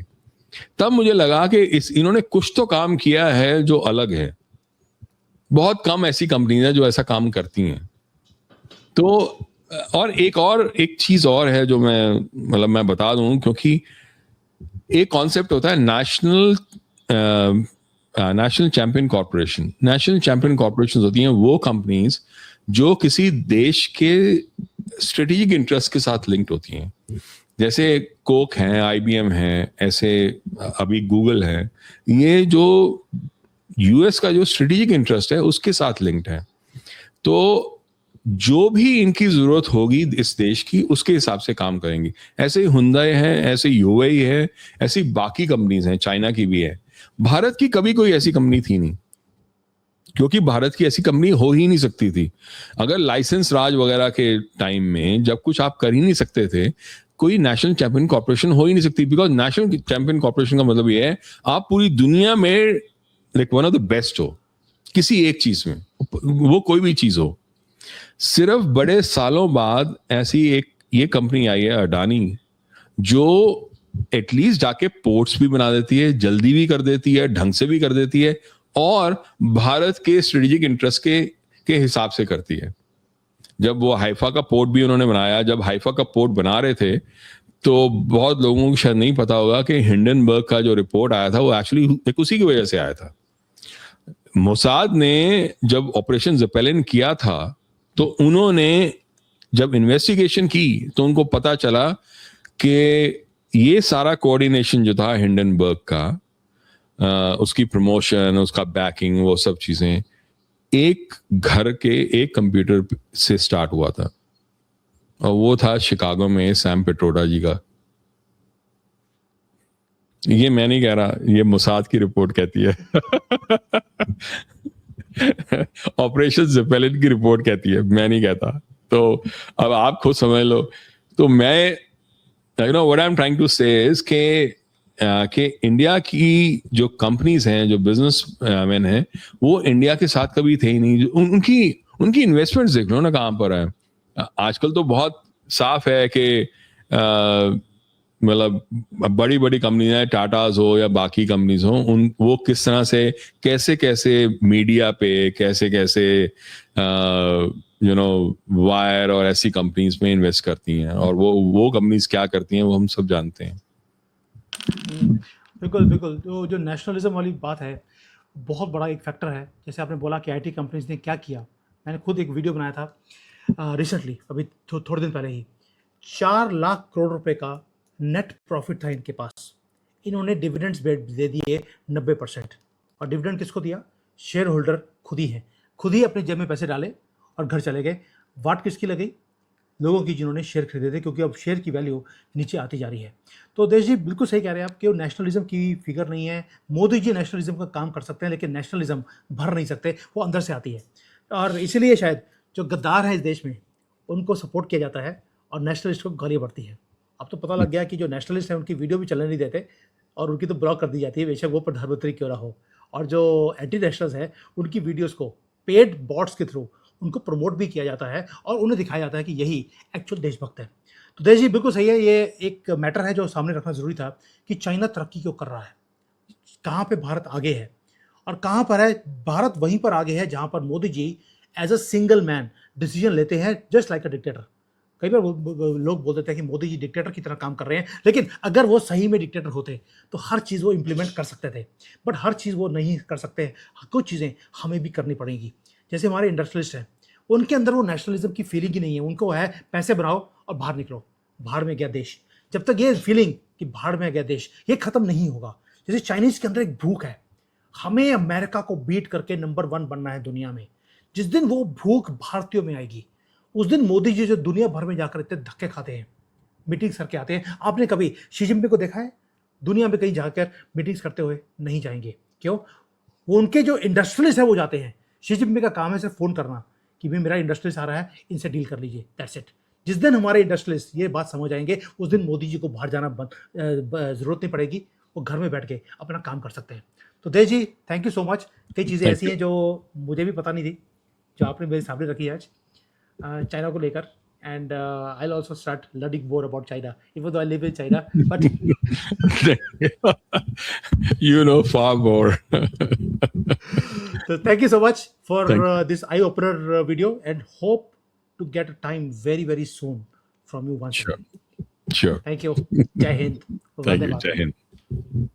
तब मुझे लगा कि इन्होंने कुछ तो काम किया है जो अलग है। बहुत कम ऐसी कंपनीज हैं जो ऐसा काम करती हैं। तो और एक चीज और है जो मैं बता दूं, क्योंकि एक कॉन्सेप्ट होता है national champion corporation. National champion corporation होती हैं वो कंपनीज जो किसी देश के स्ट्रेटेजिक इंटरेस्ट के साथ लिंक्ड होती हैं। जैसे कोक है, आईबीएम है, ऐसे अभी गूगल है। ये जो यूएस का जो स्ट्रेटेजिक इंटरेस्ट है उसके साथ लिंक्ड है। तो जो भी इनकी जरूरत होगी इस देश की, उसके हिसाब से काम करेंगी। ऐसे ही हुंडई है, ऐसे यूएई है, ऐसी बाकी कंपनीज हैं, चाइना की भी है। भारत की कभी कोई ऐसी कंपनी थी नहीं, क्योंकि भारत की ऐसी कंपनी हो ही नहीं सकती थी। अगर लाइसेंस राज वगैरह के टाइम में जब कुछ आप कर ही नहीं सकते थे, कोई नेशनल चैंपियन कॉर्पोरेशन हो ही नहीं सकती। बिकॉज नेशनल चैंपियन कॉर्पोरेशन का मतलब ये है आप पूरी दुनिया में like one of the best हो किसी एक चीज में, वो कोई भी चीज हो। सिर्फ बड़े सालों बाद ऐसी एक ये कंपनी आई है अडानी, जो एटलीस्ट जाके पोर्ट्स भी बना देती है, जल्दी भी कर देती है, ढंग से भी कर देती है, और भारत के स्ट्रेटेजिक इंटरेस्ट के हिसाब से करती है। जब वो हाइफा का पोर्ट भी उन्होंने बनाया, जब हाइफा का पोर्ट बना रहे थे, तो बहुत लोगों को शायद नहीं पता होगा कि हिंडनबर्ग का जो रिपोर्ट आया था वो एक्चुअली उसी की वजह से आया था। मोसाद ने जब ऑपरेशन ज़ेपेलिन किया था, तो उन्होंने जब इन्वेस्टिगेशन की तो उनको पता चला कि ये सारा कोऑर्डिनेशन जो था हिंडनबर्ग का, उसकी प्रमोशन, उसका बैकिंग, वो सब चीजें एक घर के एक कंप्यूटर से स्टार्ट हुआ था, और वो था शिकागो में सैम पेट्रोडा जी का। ये मैं नहीं कह रहा, ये मोसाद की रिपोर्ट कहती है। ऑपरेशन ज़ेपेलिन की रिपोर्ट कहती है, मैं नहीं कहता। तो अब आप खुद समझ लो। तो मैं what I am trying to say is कि इंडिया की जो कंपनीज हैं, जो बिजनेस मैन हैं, वो इंडिया के साथ कभी थे ही नहीं। उनकी इन्वेस्टमेंट्स देख लो ना कहाँ पर है। आजकल तो बहुत साफ है कि मतलब बड़ी बड़ी कंपनीज हैं, टाटाज हो या बाकी कंपनीज हो, वो किस तरह से कैसे मीडिया पे कैसे वायर और ऐसी कंपनीज में इन्वेस्ट करती हैं, और वो कंपनीज क्या करती हैं वो हम सब जानते हैं। बिल्कुल बिल्कुल। तो जो नेशनलिज्म वाली बात है, बहुत बड़ा एक फैक्टर है। जैसे आपने बोला कि आईटी कंपनीज ने क्या किया, मैंने खुद एक वीडियो बनाया था रिसेंटली, अभी थोड़े दिन पहले ही। 4 लाख करोड़ रुपए का नेट प्रॉफिट था इनके पास। इन्होंने डिविडेंड्स दे दिए 90%। और डिविडेंड किसको दिया? शेयर होल्डर खुद ही है, खुद ही अपने जेब में पैसे डाले और घर चले गए। वाट किसकी लगी? लोगों की, जिन्होंने शेयर खरीदे थे, क्योंकि अब शेयर की वैल्यू नीचे आती जा रही है। तो देश जी बिल्कुल सही कह रहे हैं आप कि वो नेशनलिज्म की फिगर नहीं है। मोदी जी नेशनलिज्म का काम कर सकते हैं, लेकिन नेशनलिज्म भर नहीं सकते, वो अंदर से आती है। और इसीलिए शायद जो गद्दार हैं इस देश में, उनको सपोर्ट किया जाता है और नेशनलिस्ट को गालियाँ बढ़ती है। अब तो पता लग गया कि जो नेशनलिस्ट हैं उनकी वीडियो भी चलने नहीं देते, और उनकी तो ब्लॉक कर दी जाती है, बेशक वो प्रधानमंत्री क्यों ना हो। और जो एंटी नेशनल्स हैं, उनकी वीडियोज़ को पेड बॉट्स के थ्रू उनको प्रमोट भी किया जाता है, और उन्हें दिखाया जाता है कि यही एक्चुअल देशभक्त है। तो देश जी बिल्कुल सही है। ये एक मैटर है जो सामने रखना ज़रूरी था कि चाइना तरक्की क्यों कर रहा है, कहाँ पे भारत आगे है, और कहाँ पर है भारत वहीं पर आगे है जहाँ पर Modi ji as a single man decision लेते हैं, जस्ट लाइक अ डिक्टेटर। कई बार लोग बोल देते हैं कि मोदी जी डिक्टेटर की तरह काम कर रहे हैं, लेकिन अगर वो सही में डिक्टेटर होते तो हर चीज़ वो इम्प्लीमेंट कर सकते थे। बट हर चीज़ वो नहीं कर सकते, कुछ चीज़ें हमें भी करनी पड़ेंगी। जैसे हमारे इंडस्ट्रियलिस्ट हैं, उनके अंदर वो नेशनलिज्म की फीलिंग ही नहीं है। उनको है पैसे बनाओ और बाहर निकलो, बाहर में गया देश। जब तक ये फीलिंग कि बाहर में गया देश ये खत्म नहीं होगा। जैसे चाइनीज़ के अंदर एक भूख है, हमें अमेरिका को बीट करके नंबर 1 बनना है दुनिया में। जिस दिन वो भूख भारतीयों में आएगी, उस दिन मोदी जी जो दुनिया भर में जाकर इतने धक्के खाते हैं, मीटिंग्स करके आते हैं। आपने कभी शी जिनपिंग को देखा है दुनिया में कहीं जाकर मीटिंग्स करते हुए? नहीं जाएंगे। क्यों? वो उनके जो इंडस्ट्रियलिस्ट है वो जाते हैं। शी जिनपिंग का काम है सिर्फ फोन करना कि भाई मेरा इंडस्ट्रियलिस्ट आ रहा है, इनसे डील कर लीजिए, दैट्स इट। जिस दिन हमारे इंडस्ट्रियलिस्ट ये बात समझ आएंगे उस दिन मोदी जी को बाहर जाना जरूरत नहीं पड़ेगी, वो घर में बैठ के अपना काम कर सकते हैं। तो देश जी थैंक यू सो मच। कई चीज़ें Thank ऐसी you. हैं जो मुझे भी पता नहीं थी, जो आपने मेरे सामने रखी है आज चाइना को लेकर। And I will also start learning more about China even though I live in China, but You know far more. so thank you so much for Thank this eye opener video, and hope to get a time very very soon from you once Sure. again. Sure. Thank you. Jai Hind. Thank Vande you. Mataram. Jai Hind.